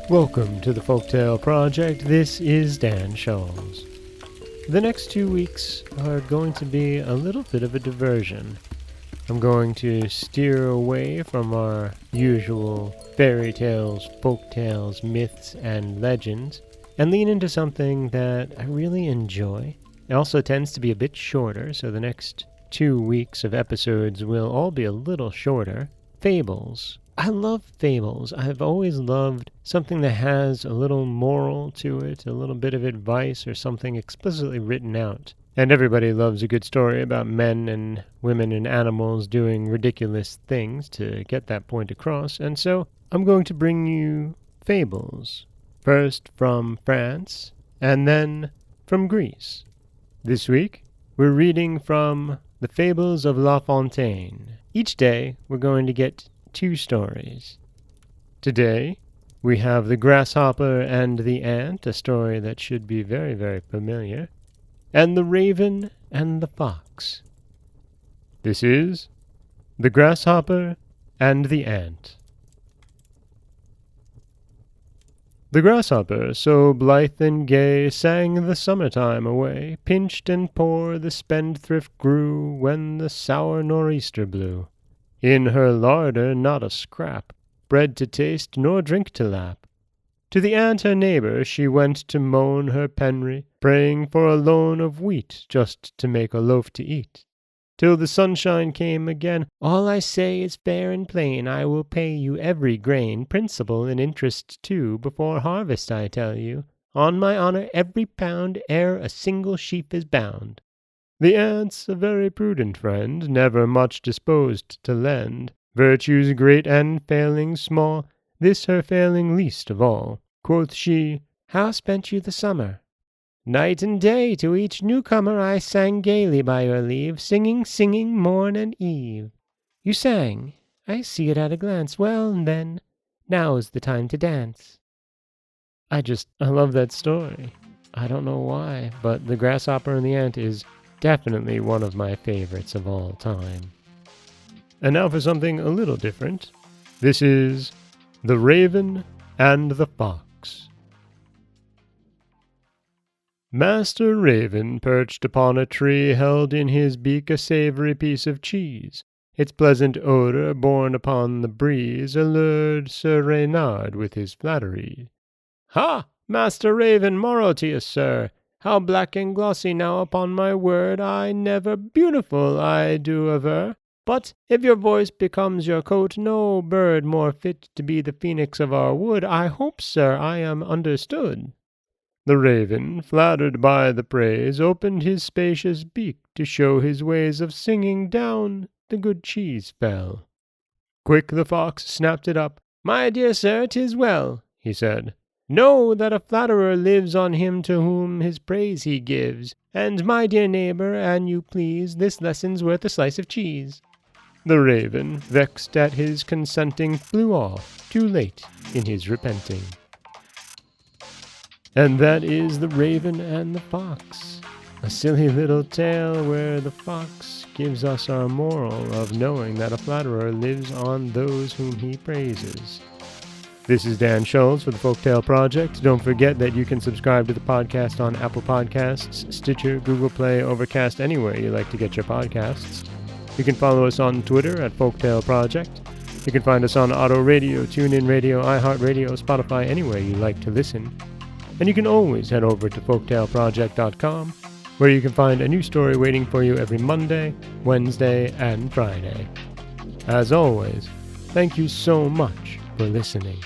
Welcome to the Folktale Project. This is Dan Scholes. The next 2 weeks are going to be a little bit of a diversion. I'm going to steer away from our usual fairy tales, folk tales, myths, and legends, and lean into something that I really enjoy. It also tends to be a bit shorter, so the next 2 weeks of episodes will all be a little shorter. Fables. I love fables. I've always loved something that has a little moral to it, a little bit of advice, or something explicitly written out. And everybody loves a good story about men and women and animals doing ridiculous things to get that point across, and so I'm going to bring you fables. First from France, and then from Greece. This week, we're reading from the Fables of La Fontaine. Each day, we're going to get 2 stories. Today, we have The Grasshopper and the Ant, a story that should be very, very familiar, and The Raven and the Fox. This is The Grasshopper and the Ant. The grasshopper, so blithe and gay, sang the summertime away. Pinched and poor the spendthrift grew when the sour nor'easter blew. In her larder not a scrap, bread to taste nor drink to lap. To the ant her neighbor she went to moan her penury, praying for a loan of wheat just to make a loaf to eat. Till the sunshine came again. All I say is fair and plain, I will pay you every grain, principal and interest too, before harvest I tell you. On my honor every pound, ere a single sheaf is bound. The ant's a very prudent friend, never much disposed to lend. Virtues great and failings small, this her failing least of all. Quoth she, How spent you the summer? Night and day to each newcomer I sang gaily by your leave, singing, morn and eve. You sang, I see it at a glance. Well, then, now's the time to dance. I love that story. I don't know why, but The Grasshopper and the Ant is definitely one of my favorites of all time. And now for something a little different. This is The Raven and the Fox. Master Raven, perched upon a tree, held in his beak a savory piece of cheese. Its pleasant odor, borne upon the breeze, allured Sir Reynard with his flattery. Ha! Master Raven, morrow to you, sir! How black and glossy now, upon my word, I never beautiful, I do aver. But if your voice becomes your coat, no bird more fit to be the phoenix of our wood. I hope, sir, I am understood. The raven, flattered by the praise, opened his spacious beak to show his ways of singing. Down the good cheese fell. Quick the fox snapped it up. My dear sir, 'tis well, he said. Know that a flatterer lives on him to whom his praise he gives. And, my dear neighbor, an you please, this lesson's worth a slice of cheese. The raven, vexed at his consenting, flew off, too late in his repenting. And that is The Raven and the Fox, a silly little tale where the fox gives us our moral of knowing that a flatterer lives on those whom he praises. This is Dan Scholes for the Folktale Project. Don't forget that you can subscribe to the podcast on Apple Podcasts, Stitcher, Google Play, Overcast, anywhere you like to get your podcasts. You can follow us on Twitter at Folktale Project. You can find us on Auto Radio, TuneIn Radio, iHeartRadio, Spotify, anywhere you like to listen. And you can always head over to folktaleproject.com, where you can find a new story waiting for you every Monday, Wednesday, and Friday. As always, thank you so much for listening.